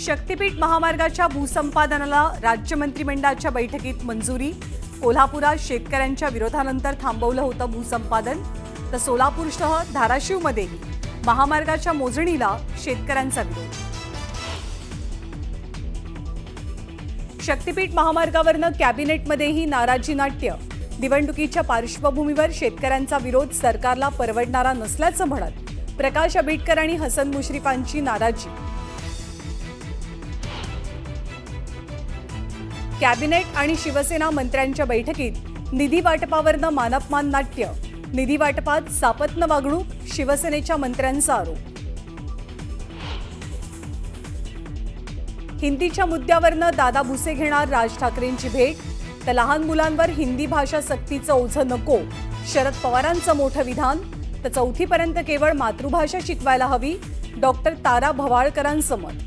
शक्तीपीठ महामार्गाच्या भूसंपादनाला राज्य मंत्रिमंडळाच्या बैठकीत मंजुरी। कोल्हापुरात शेतकऱ्यांच्या विरोधानंतर थांबवलं होतं भूसंपादन। तर सोलापूरसह धाराशिवमध्येही महामार्गाच्या मोजणीला शेतकऱ्यांचा विरोध। शक्तीपीठ महामार्गावरनं कॅबिनेटमध्येही नाराजी नाट्य। निवडणुकीच्या पार्श्वभूमीवर शेतकऱ्यांचा विरोध सरकारला परवडणारा नसल्याचं म्हणत प्रकाश आंबेडकर आणि हसन मुश्रीफांची नाराजी। कॅबिनेट आणि शिवसेना मंत्र्यांच्या बैठकीत निधी वाटपावरनं मानपमान नाट्य। निधी वाटपात सापत्न वागणूक, शिवसेनेच्या मंत्र्यांचा आरोप। हिंदीच्या मुद्द्यावरनं दादा भुसे घेणार राज ठाकरेंची भेट। तर लहान मुलांवर हिंदी भाषा सक्तीचं ओझं नको, शरद पवारांचं मोठं विधान। तर चौथीपर्यंत केवळ मातृभाषा शिकवायला हवी, डॉक्टर तारा भवाळकरांचं मत।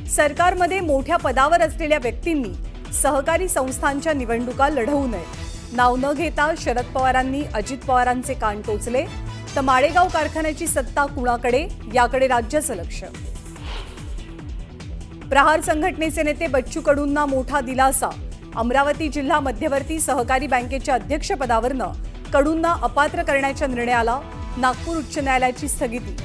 सरकारमध्ये मोठ्या पदावर असलेल्या व्यक्तींनी सहकारी संस्थांच्या निवडणुका लढवू नयेत। नाव न घेता शरद पवारांनी अजित पवारांचे कान टोचले। तर माळेगाव कारखान्याची सत्ता कुणाकडे, याकडे राज्याचं लक्ष। प्रहार संघटनेचे नेते बच्चू कडूंना मोठा दिलासा। अमरावती जिल्हा मध्यवर्ती सहकारी बँकेच्या अध्यक्षपदावरनं कडूंना अपात्र करण्याच्या निर्णयाला नागपूर उच्च न्यायालयाची स्थगिती।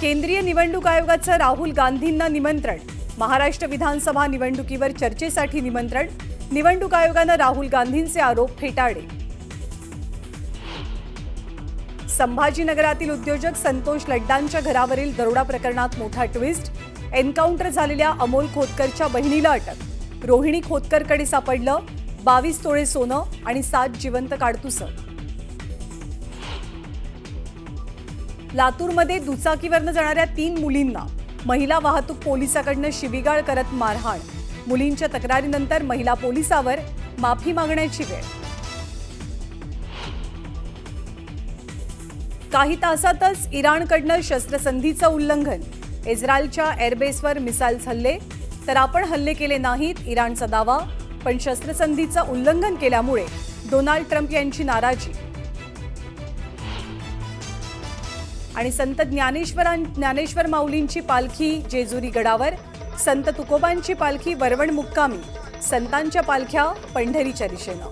केंद्रीय निवडणूक आयोगाचं राहुल गांधींना निमंत्रण। महाराष्ट्र विधानसभा निवडणुकीवर चर्चेसाठी निमंत्रण। निवडणूक आयोगानं राहुल गांधींचे आरोप फेटाळले। संभाजीनगरातील उद्योजक संतोष लड्डांच्या घरावरील दरोडा प्रकरणात मोठा ट्विस्ट। एन्काउंटर झालेल्या अमोल खोतकरच्या बहिणीला अटक। रोहिणी खोतकरकडे सापडलं 22 तोळे सोनं आणि 7 जिवंत काडतुसं। लातूरमध्ये दुचाकीवरनं जाणाऱ्या 3 मुलींना महिला वाहतूक पोलिसाकडनं शिवीगाळ करत मारहाण। मुलींच्या तक्रारीनंतर महिला पोलिसावर माफी मागण्याची वेळ। काही तासातच इराणकडनं शस्त्रसंधीचं उल्लंघन। इस्रायलच्या एअरबेसवर मिसाईल्स हल्ले। तर आपण हल्ले केले नाहीत, इराणचा दावा। पण शस्त्रसंधीचं उल्लंघन केल्यामुळे डोनाल्ड ट्रम्प यांची नाराजी। आणि संत ज्ञानेश्वर माऊलींची पालखी जेजुरी गडावर। संत तुकोबांची पालखी वरवण मुक्कामी। संतांच्या पालख्या पंढरीच्या दिशेनं।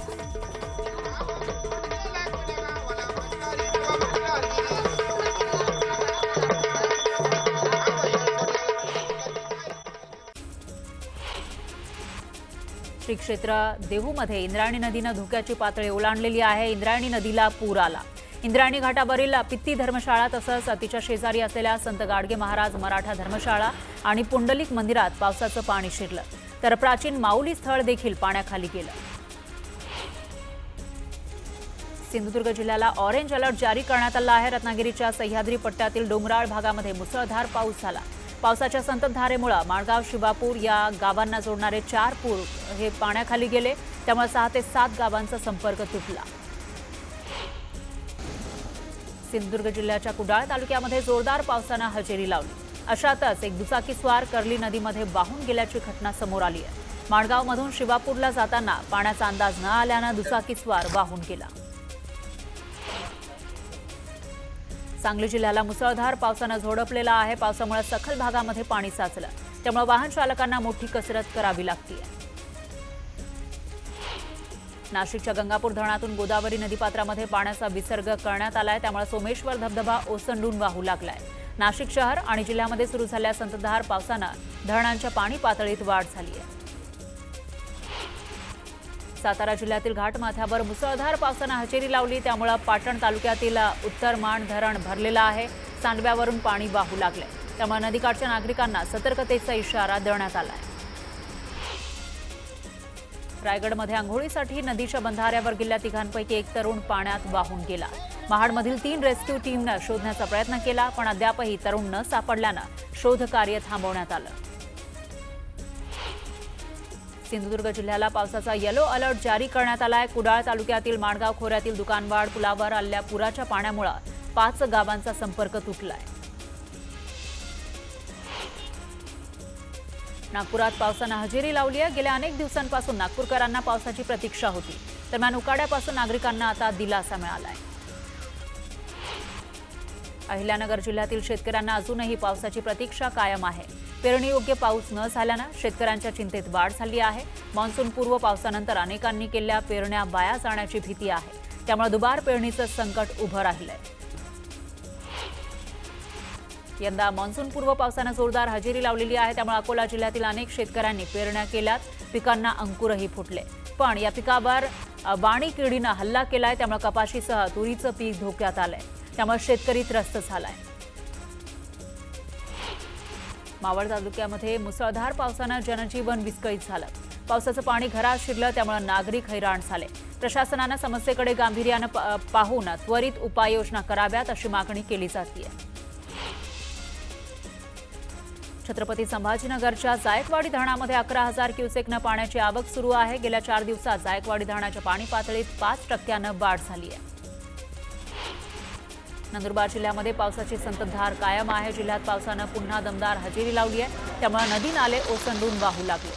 श्री क्षेत्र देहूमध्ये इंद्रायणी नदीनं धोक्याची पातळी ओलांडलेली आहे। इंद्रायणी नदीला पूर आला। इंद्रायणी घाटावरील पित्ती धर्मशाळा तसंच तिच्या शेजारी असलेल्या संत गाडगे महाराज मराठा धर्मशाळा आणि पुंडलिक मंदिरात पावसाचं पाणी शिरलं। तर प्राचीन माऊली स्थळ देखील पाण्याखाली गेलं। सिंधुदुर्ग जिल्ह्याला ऑरेंज अलर्ट जारी करण्यात आला आहे। रत्नागिरीच्या सह्याद्री पट्ट्यातील डोंगराळ भागामध्ये मुसळधार पाऊस झाला। पावसाच्या संततधारेमुळे माळगाव शिवापूर या गावांना जोडणारे 4 पूल हे पाण्याखाली गेले। त्यामुळे 6 ते 7 गावांचा संपर्क तुटला। सिंधुदुर्ग जिल्ह्याच्या कुडाळ तालुक्यामध्ये जोरदार पावसानं हजेरी लावली। अशातच एक दुचाकीस्वार कर्ली नदीमध्ये वाहून गेल्याची घटना समोर आली आहे। माळगावमधून शिवापूरला जाताना पाण्याचा अंदाज न आल्यानं दुचाकीस्वार वाहून गेला। सांगली जिल्ह्याला मुसळधार पावसानं झोडपलेला आहे। पावसामुळे सखल भागामध्ये पाणी साचलं, त्यामुळे वाहन चालकांना मोठी कसरत करावी लागते। नाशिकच्या गंगापूर धरणातून गोदावरी नदीपात्रामध्ये पाण्याचा विसर्ग करण्यात आलाय। त्यामुळे सोमेश्वर धबधबा ओसंडून वाहू लागलाय। नाशिक शहर आणि जिल्ह्यामध्ये सुरू झालेल्या संततधार पावसानं धरणांच्या पाणी पातळीत वाढ झाली आहे। सातारा जिल्ह्यातील घाटमाथ्यावर मुसळधार पावसानं हजेरी लावली। त्यामुळे पाटण तालुक्यातील उत्तरमाण धरण भरलेलं आहे। सांडव्यावरून पाणी वाहू लागले, त्यामुळे नदीकाठच्या नागरिकांना सतर्कतेचा इशारा देण्यात आला आहे। रायगडमध्ये आंघोळीसाठी नदीच्या बंधाऱ्यावर गेलेल्या 3घांपैकी एक तरुण पाण्यात वाहून गेला। महाडमधील 3 रेस्क्यू टीमनं शोधण्याचा प्रयत्न केला, पण अद्यापही तरुण न सापडल्यानं शोधकार्य थांबवण्यात आलं। सिंधुदुर्ग जिल्ह्याला पावसाचा येलो अलर्ट जारी करण्यात आलाय। कुडाळ तालुक्यातील माणगाव खोऱ्यातील दुकानवाड पुलावर आलेल्या पुराच्या पाण्यामुळे 5 गावांचा संपर्क तुटलाय। नागपुरात पावसानं हजेरी लावली आहे। गेल्या अनेक दिवसांपासून नागपूरकरांना पावसाची प्रतीक्षा होती। दरम्यान उकाड्यापासून नागरिकांना आता दिलासा मिळालाय। अहिल्यानगर जिल्ह्यातील शेतकऱ्यांना अजूनही पावसाची प्रतीक्षा कायम आहे. पेरणीयोग्य पाऊस न झाल्यानं शेतकऱ्यांच्या चिंतेत वाढ झाली आहे. मान्सूनपूर्व पावसानंतर अनेकांनी केलेल्या पेरण्या वाया जाण्याची भीती आहे. त्यामुळे दुबार पेरणीचं संकट उभं राहिलंय. यंदा मान्सूनपूर्व पावसानं जोरदार हजेरी लावलेली आहे. त्यामुळे अकोला जिल्ह्यातील अनेक शेतकऱ्यांनी पेरण्या केल्यात. पिकांना अंकुरही फुटले. पण या पिकावर वाणी किडीनं हल्ला केलाय. त्यामुळे कपाशीसह तुरीचं पीक धोक्यात आलंय. त्यामुळे शेतकरी त्रस्त झालाय. मावळ तालुक्यामध्ये मुसळधार पावसानं जनजीवन विस्कळीत झालं. पावसाचं पाणी घरात शिरलं. त्यामुळे नागरिक हैराण झाले. प्रशासनानं समस्येकडे गांभीर्यानं पाहून त्वरित उपाययोजना कराव्यात अशी मागणी केली जाते. छत्रपती संभाजीनगरच्या जायकवाडी धरणामध्ये 11,000 क्युसेकनं पाण्याची आवक सुरू आहे. गेल्या 4 दिवसात जायकवाडी धरणाच्या पाणी पातळीत 5% वाढ झाली आहे. नंदुरबार जिल्ह्यामध्ये पावसाची संततधार कायम आहे. जिल्ह्यात पावसानं पुन्हा दमदार हजेरी लावली आहे. त्यामुळे नदी नाले ओसंडून वाहू लागले.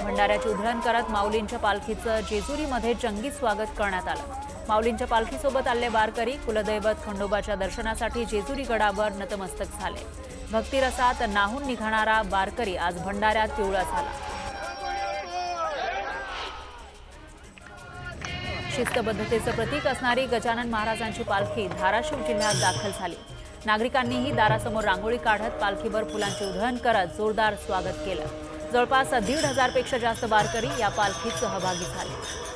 भंडाऱ्याची उधळण करत माऊलींच्या पालखीचं जेजुरीमध्ये जंगी स्वागत करण्यात आलं. माऊलींच्या पालखीसोबत आलेले वारकरी कुलदैवत खंडोबाच्या दर्शनासाठी जेजुरी गडावर नतमस्तक झाले. भक्तिरसात नाहून निघणारा वारकरी आज भंडाऱ्यात पिवळा झाला. शिस्तबद्धतेचं प्रतीक असणारी गजानन महाराजांची पालखी धाराशिव जिल्ह्यात दाखल झाली. नागरिकांनीही दारासमोर रांगोळी काढत पालखीवर फुलांची उधळण करत जोरदार स्वागत केलं. जवळपास 1,500 पेक्षा जास्त वारकरी या पालखीत सहभागी झाले.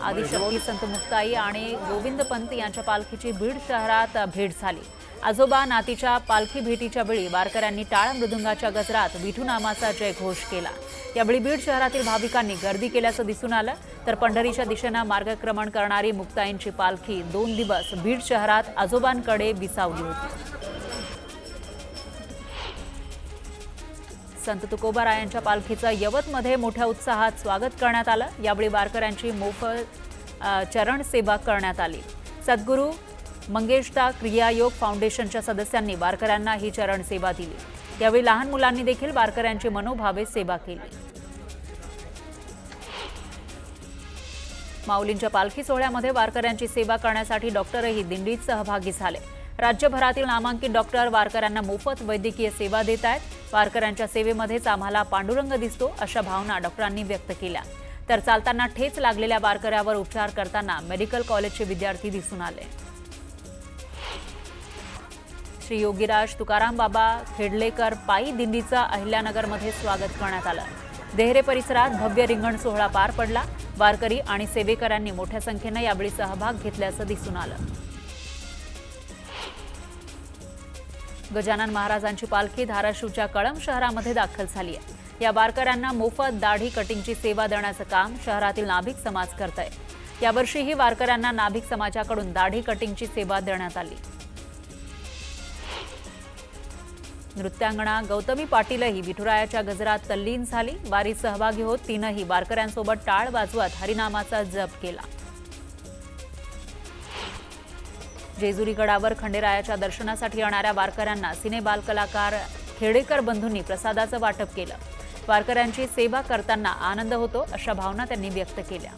आदिशक्ती संत मुक्ताई आणि गोविंद पंत यांच्या पालखीची बीड शहरात भेट झाली. आजोबा नातीच्या पालखी भेटीच्या वेळी वारकऱ्यांनी टाळ मृदुंगाच्या गजरात विठू नामाचा जयघोष केला. यावेळी बीड शहरातील भाविकांनी गर्दी केल्याचं दिसून आलं. तर पंढरीच्या दिशेनं मार्गक्रमण करणारी मुक्ताईंची पालखी 2 दिवस बीड शहरात आजोबांकडे विसावली होती. संत तुकोबारायांच्या पालखीचं यवतमध्ये मोठ्या उत्साहात स्वागत करण्यात आलं. यावेळी वारकऱ्यांची मोफत चरण सेवा करण्यात आली. सद्गुरू मंगेशदा क्रियायोग फाउंडेशनच्या सदस्यांनी वारकऱ्यांना ही चरण सेवा दिली. यावेळी लहान मुलांनी देखील वारकऱ्यांची मनोभावे सेवा केली. माऊलींच्या पालखी सोहळ्यामध्ये वारकऱ्यांची सेवा करण्यासाठी डॉक्टरही दिंडीत सहभागी झाले. राज्यभरातील नामांकित डॉक्टर वारकऱ्यांना मोफत वैद्यकीय सेवा देत आहेत. वारकऱ्यांच्या सेवेमध्येच आम्हाला पांडुरंग दिसतो अशा भावना डॉक्टरांनी व्यक्त केल्या. तर चालताना ठेच लागलेल्या वारकऱ्यावर उपचार करताना मेडिकल कॉलेजचे विद्यार्थी दिसून आले. श्री योगीराज तुकाराम बाबा खेडलेकर पायी दिंडीचं अहिल्यानगरमध्ये स्वागत करण्यात आलं. देहरे परिसरात भव्य रिंगण सोहळा पार पडला. वारकरी आणि सेवेकऱ्यांनी मोठ्या संख्येनं यावेळी सहभाग घेतल्याचं दिसून आलं. गजानन महाराजांची पालखी धाराशिवच्या कळंब शहरामध्ये दाखल झाली आहे. या वारकऱ्यांना मोफत दाढी कटिंगची सेवा देण्याचं काम शहरातील नाभिक समाज करत आहे. यावर्षीही वारकऱ्यांना नाभिक समाजाकडून दाढी कटिंगची सेवा देण्यात आली. नृत्यांगणा गौतमी पाटीलही विठुरायाच्या गजरात तल्लीन झाली. वारीत सहभागी होत तिनंही वारकऱ्यांसोबत टाळ वाजवत हरिनामाचा जप केला. जेजुरी गडावर खंडेरायाच्या दर्शनासाठी येणाऱ्या वारकऱ्यांना सिने बाल कलाकार खेडेकर बंधूंनी प्रसादाचं वाटप केलं. वारकऱ्यांची सेवा करताना आनंद होतो अशा भावना त्यांनी व्यक्त केल्या.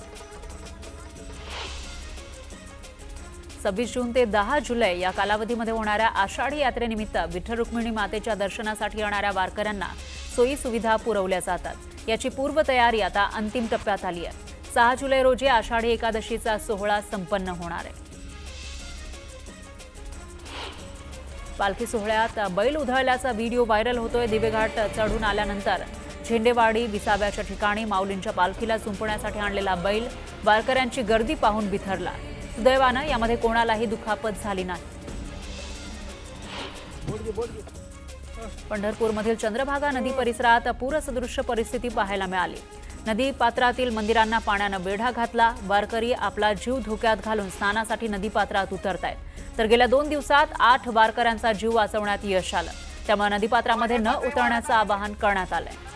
26 जून ते 10 जुलै या कालावधीमध्ये होणाऱ्या आषाढी यात्रेनिमित्त विठ्ठल रुक्मिणी मातेच्या दर्शनासाठी येणाऱ्या वारकऱ्यांना सोयी सुविधा पुरवल्या जातात. याची पूर्वतयारी आता अंतिम टप्प्यात आली आहे. 6 जुलै रोजी आषाढी एकादशीचा सोहळा संपन्न होणार आहे. पालखी सोहळ्यात बैल उधळल्याचा व्हिडिओ व्हायरल होतोय. दिवेघाट चढून आल्यानंतर झेंडेवाडी विसाव्याच्या ठिकाणी माऊलींच्या पालखीला चुंपण्यासाठी आणलेला बैल वारकऱ्यांची गर्दी पाहून बिथरला. सुदैवानं यामध्ये कोणालाही दुखापत झाली नाही. पंढरपूरमधील चंद्रभागा नदी परिसरात पूरसदृश्य परिस्थिती पाहायला मिळाली. नदी पात्रातील मंदिरांना पाण्यानं वेढा घातला. वारकरी आपला जीव धोक्यात घालून स्नानासाठी नदीपात्रात उतरतायत. तर गेल्या 2 दिवसात 8 वारकऱ्यांचा जीव वाचवण्यात यश आलं. त्यामुळे नदीपात्रामध्ये न उतरण्याचं आवाहन करण्यात आलंय.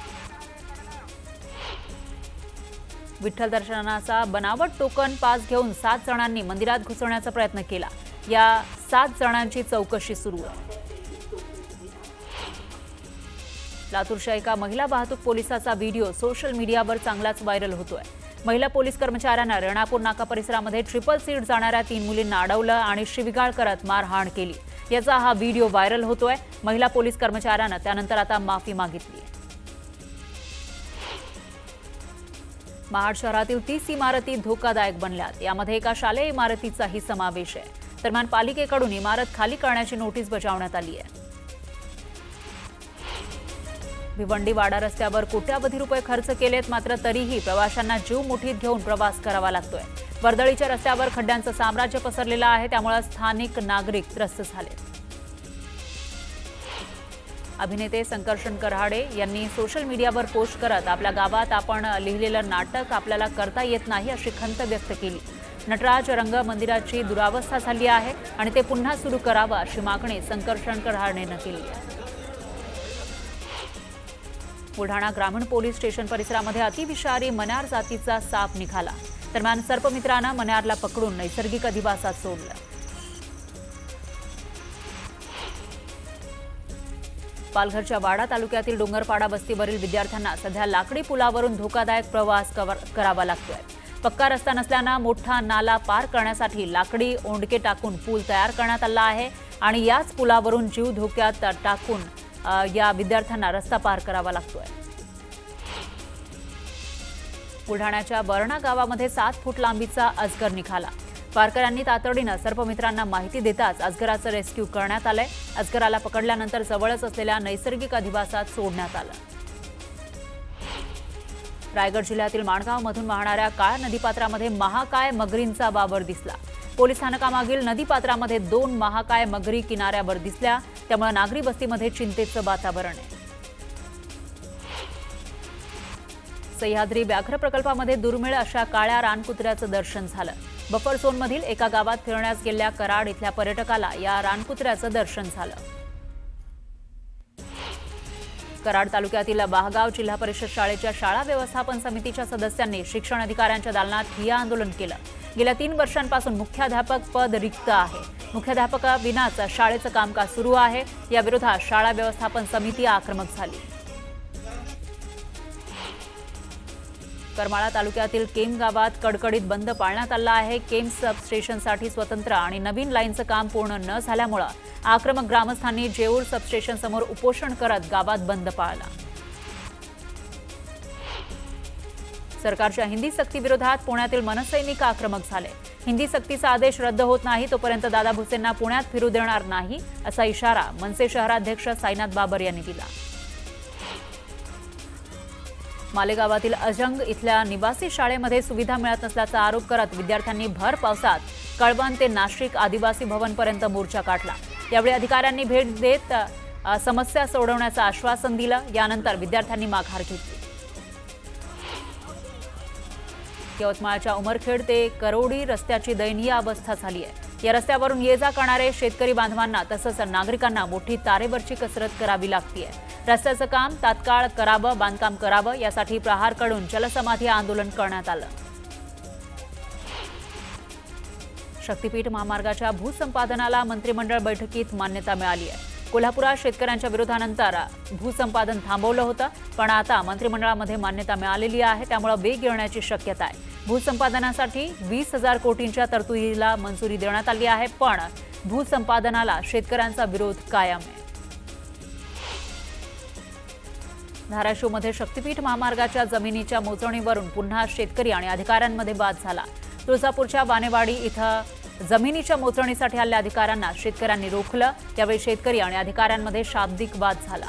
विठ्ठल दर्शनाचा बनावट टोकन पास घेऊन 7 जणांनी मंदिरात घुसण्याचा प्रयत्न केला. या 7 जणांची चौकशी सुरू आहे. लातूरच्या एका महिला वाहतूक पोलिसाचा व्हिडिओ सोशल मीडियावर चांगलाच व्हायरल होतोय. महिला पोलीस कर्मचाऱ्यांना रेणापूर नाका परिसरामध्ये ट्रिपल सीट जाणाऱ्या 3 मुलींना अडवलं आणि शिवीगाळ करत मारहाण केली. याचा हा व्हिडिओ व्हायरल होतोय. महिला पोलीस कर्मचाऱ्यानं त्यानंतर आता माफी मागितली. महाड शहरातील 30 इमारती धोकादायक बनल्यात. यामध्ये एका शालेय इमारतीचाही समावेश आहे. दरम्यान पालिकेकडून इमारत खाली करण्याची नोटीस बजावण्यात आली आहे. भिवंडी वाडा रस्त्यावर कोट्यावधी रुपये खर्च केलेत, मात्र तरीही प्रवाशांना जीव मुठीत घेऊन प्रवास करावा लागतोय. वर्दळीच्या रस्त्यावर खड्ड्यांचं साम्राज्य पसरलेलं आहे, त्यामुळे स्थानिक नागरिक त्रस्त झाले. अभिनेते संकर्षण कराडे यांनी सोशल मीडियावर पोस्ट करत आपल्या गावात आपण लिहिलेलं नाटक आपल्याला करता येत नाही अशी खंत व्यक्त केली. नटराज रंग मंदिराची दुरावस्था झाली आहे आणि ते पुन्हा सुरू करावं अशी मागणी संकर्षण कराडेनं केली आहे. बुलढाणा ग्रामीण पोलीस स्टेशन परिसरामध्ये अतिविषारी मण्यार जातीचा साप निघाला. दरम्यान सर्पमित्रानं मण्यारला पकडून नैसर्गिक अधिवासात सोडलं. पालघरच्या वाडा तालुक्यातील डोंगरपाडा वस्तीवरील विद्यार्थ्यांना सध्या लाकडी पुलावरून धोकादायक प्रवास करावा लागतोय. पक्का रस्ता नसल्यानं मोठा नाला पार करण्यासाठी लाकडी ओंडके टाकून पूल तयार करण्यात आला आहे आणि याच पुलावरून जीव धोक्यात टाकून या विद्यार्थ्यांना रस्ता पार करावा लागतोय. बुलढाण्याच्या बरणा गावामध्ये 7 फूट लांबीचा अजगर निघाला. वारकऱ्यांनी तातडीनं सर्पमित्रांना माहिती देताच अजगराचं रेस्क्यू करण्यात आलंय. अजगराला पकडल्यानंतर जवळच असलेल्या नैसर्गिक अधिवासात सोडण्यात आलं. रायगड जिल्ह्यातील माणगावमधून वाहणाऱ्या काळ्या नदीपात्रामध्ये महाकाय मगरींचा वावर दिसला. पोलीस स्थानकामागील नदीपात्रामध्ये 2 महाकाय मगरी किनाऱ्यावर दिसल्या, त्यामुळे नागरी वस्तीमध्ये चिंतेचं वातावरण आहे. सह्याद्री व्याघ्र प्रकल्पामध्ये दुर्मिळ अशा काळ्या रानकुत्र्याचं दर्शन झालं. बफर झोनमधील एका गावात फिरण्यास गेलेल्या कराड इथल्या पर्यटकाला या रानकुत्र्याचं दर्शन झालं. कराड तालुक्यातील बाहगाव जिल्हा परिषद शाळेच्या शाळा व्यवस्थापन समितीच्या सदस्यांनी शिक्षण अधिकाऱ्यांच्या दालनात ठिय्या आंदोलन केलं. गेल्या 3 वर्षांपासून मुख्याध्यापक पद रिक्त आहे. मुख्याध्यापकाविनाच शाळेचं कामकाज सुरू आहे. या विरोधात शाळा व्यवस्थापन समिती आक्रमक झाली. करमाळा तालुक्यातील केम गावात कडकडीत बंद पाळण्यात आला आहे. केम सबस्टेशनसाठी स्वतंत्र आणि नवीन लाईनचं काम पूर्ण न झाल्यामुळे आक्रमक ग्रामस्थांनी जेऊर सबस्टेशन समोर उपोषण करत गावात बंद पाळला. सरकारच्या हिंदी सक्तीविरोधात पुण्यातील मनसैनिक आक्रमक झाले. हिंदी सक्तीचा आदेश रद्द होत नाही तोपर्यंत दादा भुसेंना पुण्यात फिरू देणार नाही असा इशारा मनसे शहराध्यक्ष साईनाथ बाबर यांनी दिला. मालेगावातील अजंग इथल्या निवासी शाळेमध्ये सुविधा मिळत नसल्याचा आरोप करत विद्यार्थ्यांनी भर पावसात कळवण ते नाशिक आदिवासी भवनपर्यंत मोर्चा काढला. यावेळी अधिकाऱ्यांनी भेट देत समस्या सोडवण्याचं आश्वासन दिलं. यानंतर विद्यार्थ्यांनी माघार घेतली. यवतमाळच्या उमरखेड ते करोडी रस्त्याची दयनीय अवस्था झाली आहे. या रस्त्यावरून ये जा करणारे शेतकरी बांधवांना तसंच नागरिकांना मोठी तारेवरची कसरत करावी लागतीये. रस्त्याचं काम तात्काळ करावं, बांधकाम करावं यासाठी प्रहारकडून जलसमाधी आंदोलन करण्यात आलं. शक्तीपीठ महामार्गाच्या भूसंपादनाला मंत्रिमंडळ बैठकीत मान्यता मिळाली आहे. कोल्हापुरात शेतकऱ्यांच्या विरोधानंतर भूसंपादन थांबवलं होतं, पण आता मंत्रिमंडळामध्ये मान्यता मिळालेली आहे, त्यामुळे वेग येण्याची शक्यता आहे. भूसंपादनासाठी 20,000 कोटींच्या तरतुदीला मंजुरी देण्यात आली आहे, पण भूसंपादनाला शेतकऱ्यांचा विरोध कायम आहे. धाराशिवमध्ये शक्तीपीठ महामार्गाच्या जमिनीच्या मोजणीवरून पुन्हा शेतकरी आणि अधिकाऱ्यांमध्ये वाद झाला. तुळजापूरच्या वानेवाडी इथं जमिनीच्या मोजणीसाठी आलेल्या अधिकाऱ्यांना शेतकऱ्यांनी रोखलं. त्यावेळी शेतकरी आणि अधिकाऱ्यांमध्ये शाब्दिक वाद झाला.